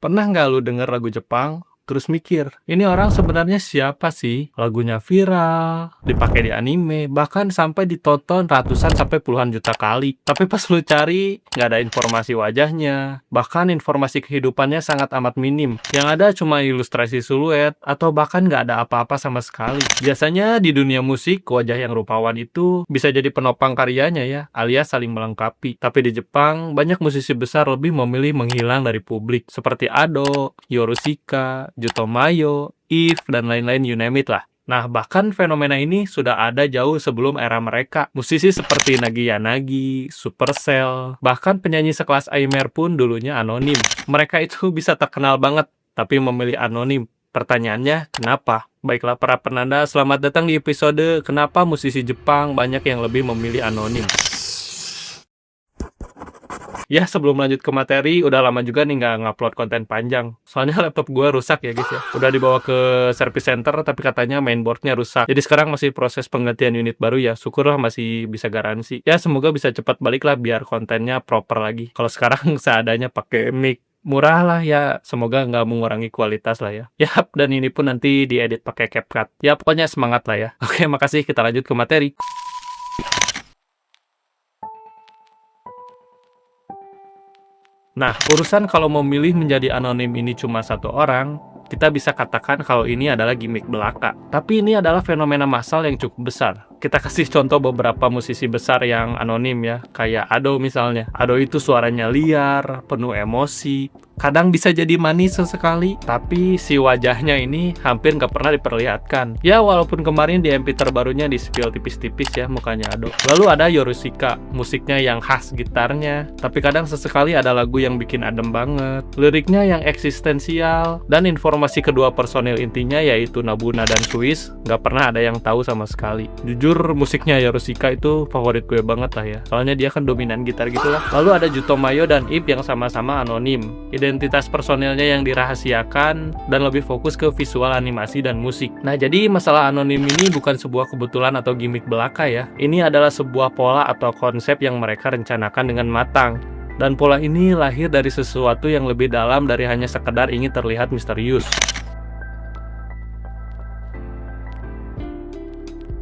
Pernah nggak lu denger lagu Jepang, terus mikir, ini orang sebenarnya siapa sih? Lagunya viral, dipakai di anime, bahkan sampai ditonton ratusan sampai puluhan juta kali. Tapi pas lu cari, nggak ada informasi wajahnya, bahkan informasi kehidupannya sangat amat minim. Yang ada cuma ilustrasi siluet, atau bahkan nggak ada apa-apa sama sekali. Biasanya di dunia musik, wajah yang rupawan itu bisa jadi penopang karyanya ya, alias saling melengkapi. Tapi di Jepang, banyak musisi besar lebih memilih menghilang dari publik, seperti Ado, Yorushika, Jutomayo, If, dan lain-lain, you name it lah. Nah, bahkan fenomena ini sudah ada jauh sebelum era mereka. Musisi seperti Nagi Yanagi, Supercell, bahkan penyanyi sekelas Aimer pun dulunya anonim. Mereka itu bisa terkenal banget, tapi memilih anonim. Pertanyaannya, kenapa? Baiklah para penanda, selamat datang di episode Kenapa Musisi Jepang Banyak yang Lebih Memilih Anonim. Ya, sebelum lanjut ke materi, udah lama juga nih nggak ngupload konten panjang. Soalnya laptop gue rusak ya guys ya. Udah dibawa ke service center, tapi katanya mainboardnya rusak. Jadi sekarang masih proses penggantian unit baru ya. Syukurlah masih bisa garansi. Ya, semoga bisa cepat balik lah biar kontennya proper lagi. Kalau sekarang seadanya pakai mic murah lah ya, semoga nggak mengurangi kualitas lah ya. Yap, dan ini pun nanti diedit pakai CapCut. Ya, pokoknya semangat lah ya. Oke, makasih. Kita lanjut ke materi. Nah, urusan kalau memilih menjadi anonim ini cuma satu orang, kita bisa katakan kalau ini adalah gimmick belaka. Tapi ini adalah fenomena massal yang cukup besar. Kita kasih contoh beberapa musisi besar yang anonim ya, kayak Ado misalnya. Ado itu suaranya liar, penuh emosi, kadang bisa jadi manis sesekali, tapi si wajahnya ini hampir nggak pernah diperlihatkan. Ya, walaupun kemarin di MP terbarunya di-spill tipis-tipis ya mukanya Ado. Lalu ada Yorushika, musiknya yang khas gitarnya, tapi kadang sesekali ada lagu yang bikin adem banget, liriknya yang eksistensial, dan informasi kedua personil intinya yaitu Nabuna dan Swiss nggak pernah ada yang tahu sama sekali. Jujur, musiknya Yorushika itu favorit gue banget lah ya, soalnya dia kan dominan gitar gitu lah. Lalu ada Jutomayo dan Ip yang sama-sama anonim. Identitas personilnya yang dirahasiakan dan lebih fokus ke visual, animasi, dan musik. Nah, jadi masalah anonim ini bukan sebuah kebetulan atau gimmick belaka ya. Ini adalah sebuah pola atau konsep yang mereka rencanakan dengan matang. Dan pola ini lahir dari sesuatu yang lebih dalam dari hanya sekedar ingin terlihat misterius.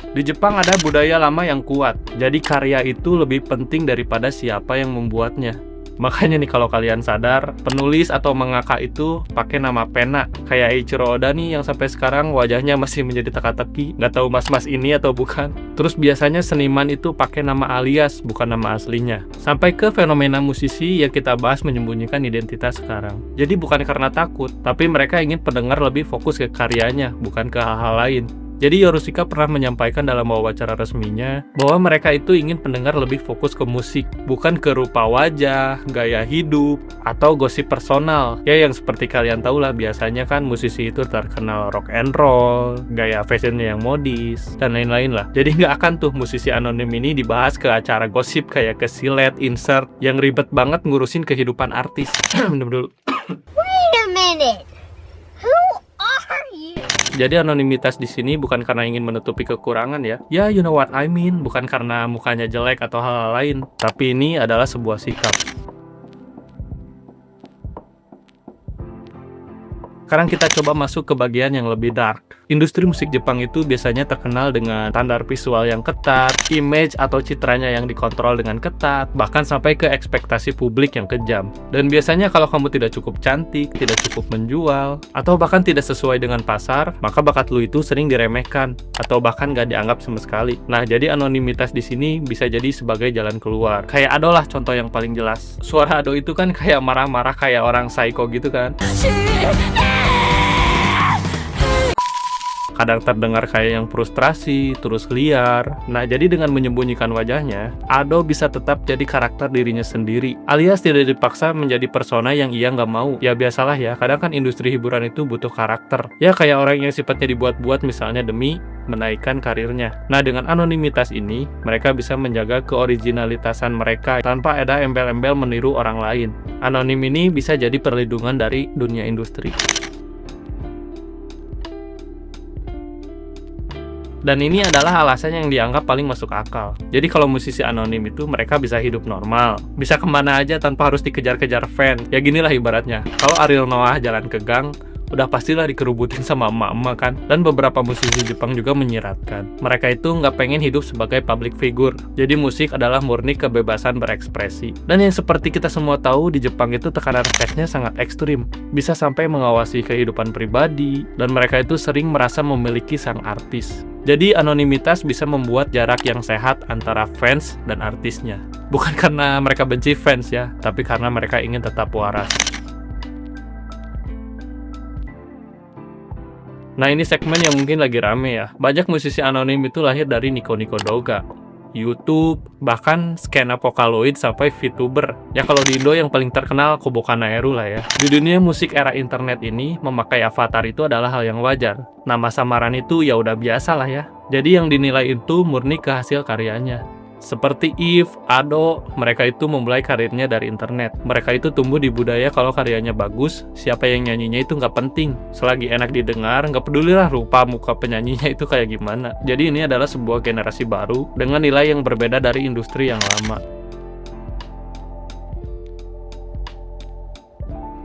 Di Jepang ada budaya lama yang kuat, jadi karya itu lebih penting daripada siapa yang membuatnya. Makanya nih kalau kalian sadar, penulis atau mangaka itu pakai nama pena. Kayak Eiichiro Oda nih yang sampai sekarang wajahnya masih menjadi teka-teki, nggak tahu mas-mas ini atau bukan. Terus biasanya seniman itu pakai nama alias, bukan nama aslinya. Sampai ke fenomena musisi yang kita bahas menyembunyikan identitas sekarang. Jadi bukan karena takut, tapi mereka ingin pendengar lebih fokus ke karyanya, bukan ke hal-hal lain. Jadi Yorushika pernah menyampaikan dalam wawancara resminya bahwa mereka itu ingin pendengar lebih fokus ke musik, bukan ke rupa wajah, gaya hidup, atau gosip personal. Ya, yang seperti kalian tahu lah, biasanya kan musisi itu terkenal rock and roll, gaya fashionnya yang modis, dan lain-lain lah. Jadi nggak akan tuh musisi anonim ini dibahas ke acara gosip kayak ke silet, insert, yang ribet banget ngurusin kehidupan artis. Minum dulu. Wait a minute. Who are you? Jadi anonimitas di sini bukan karena ingin menutupi kekurangan ya. Ya, you know what I mean, bukan karena mukanya jelek atau hal-hal lain. Tapi ini adalah sebuah sikap. Sekarang kita coba masuk ke bagian yang lebih dark. Industri musik Jepang itu biasanya terkenal dengan standar visual yang ketat, image atau citranya yang dikontrol dengan ketat, bahkan sampai ke ekspektasi publik yang kejam. Dan biasanya kalau kamu tidak cukup cantik, tidak cukup menjual, atau bahkan tidak sesuai dengan pasar, maka bakat lu itu sering diremehkan, atau bahkan gak dianggap sama sekali. Nah, jadi anonimitas di sini bisa jadi sebagai jalan keluar. Kayak Ado lah contoh yang paling jelas. Suara Ado itu kan kayak marah-marah kayak orang psycho gitu kan. Kadang terdengar kayak yang frustrasi, terus liar. Nah, jadi dengan menyembunyikan wajahnya, Ado bisa tetap jadi karakter dirinya sendiri, alias tidak dipaksa menjadi persona yang ia nggak mau. Ya biasalah ya, kadang kan industri hiburan itu butuh karakter. Ya kayak orang yang sifatnya dibuat-buat misalnya demi menaikkan karirnya. Nah, dengan anonimitas ini, mereka bisa menjaga keoriginalitasan mereka tanpa ada embel-embel meniru orang lain. Anonim ini bisa jadi perlindungan dari dunia industri. Dan ini adalah alasan yang dianggap paling masuk akal. Jadi kalau musisi anonim itu mereka bisa hidup normal, bisa kemana aja tanpa harus dikejar-kejar fans. Ya ginilah ibaratnya, kalau Ariel Noah jalan ke gang, udah pastilah dikerubutin sama emak-emak kan. Dan beberapa musisi Jepang juga menyiratkan, mereka itu nggak pengen hidup sebagai public figure. Jadi musik adalah murni kebebasan berekspresi. Dan yang seperti kita semua tahu, di Jepang itu tekanan fansnya sangat ekstrim, bisa sampai mengawasi kehidupan pribadi, dan mereka itu sering merasa memiliki sang artis. Jadi anonimitas bisa membuat jarak yang sehat antara fans dan artisnya. Bukan karena mereka benci fans ya, tapi karena mereka ingin tetap waras. Nah, ini segmen yang mungkin lagi rame ya. Banyak musisi anonim itu lahir dari Nico Douga, YouTube, bahkan skena Vocaloid sampai VTuber. Ya kalau di Indo yang paling terkenal Kobo Kanaeru lah ya. Di dunia musik era internet ini, memakai avatar itu adalah hal yang wajar. Nama samaran itu ya udah biasa lah ya. Jadi yang dinilai itu murni ke hasil karyanya. Seperti Eve, Ado, mereka itu memulai karirnya dari internet. Mereka itu tumbuh di budaya kalau karyanya bagus, siapa yang nyanyinya itu nggak penting. Selagi enak didengar, nggak pedulilah rupa muka penyanyinya itu kayak gimana. Jadi ini adalah sebuah generasi baru dengan nilai yang berbeda dari industri yang lama.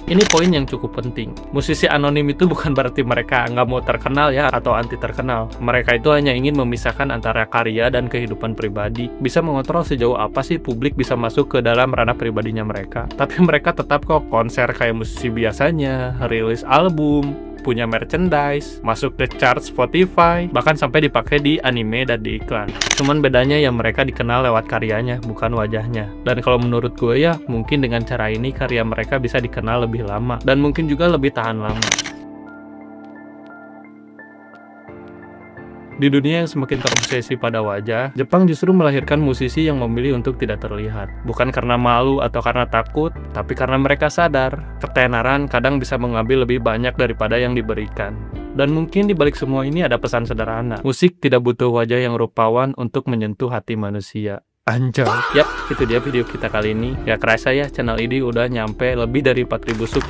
Ini poin yang cukup penting. Musisi anonim itu bukan berarti mereka nggak mau terkenal ya, atau anti terkenal. Mereka itu hanya ingin memisahkan antara karya dan kehidupan pribadi. Bisa mengontrol sejauh apa sih publik bisa masuk ke dalam ranah pribadinya mereka. Tapi mereka tetap kok konser kayak musisi biasanya, rilis album, punya merchandise, masuk ke chart Spotify, bahkan sampai dipakai di anime dan di iklan. Cuman bedanya ya mereka dikenal lewat karyanya, bukan wajahnya. Dan kalau menurut gue ya, mungkin dengan cara ini karya mereka bisa dikenal lebih lama, dan mungkin juga lebih tahan lama. Di dunia yang semakin terobsesi pada wajah, Jepang justru melahirkan musisi yang memilih untuk tidak terlihat. Bukan karena malu atau karena takut, tapi karena mereka sadar, ketenaran kadang bisa mengambil lebih banyak daripada yang diberikan. Dan mungkin di balik semua ini ada pesan sederhana. Musik tidak butuh wajah yang rupawan untuk menyentuh hati manusia. Anjay. Yap, itu dia video kita kali ini. Ya kerasa ya, channel ini udah nyampe lebih dari 4.000 sub.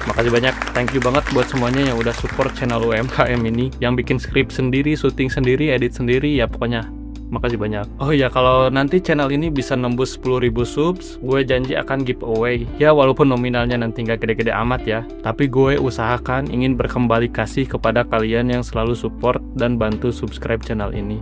Makasih banyak, thank you banget buat semuanya yang udah support channel UMKM ini, yang bikin skrip sendiri, syuting sendiri, edit sendiri, ya pokoknya makasih banyak. Oh iya, kalau nanti channel ini bisa nembus 10.000 subs, gue janji akan giveaway. Ya walaupun nominalnya nanti nggak gede-gede amat ya, tapi gue usahakan ingin berkembali kasih kepada kalian yang selalu support dan bantu subscribe channel ini.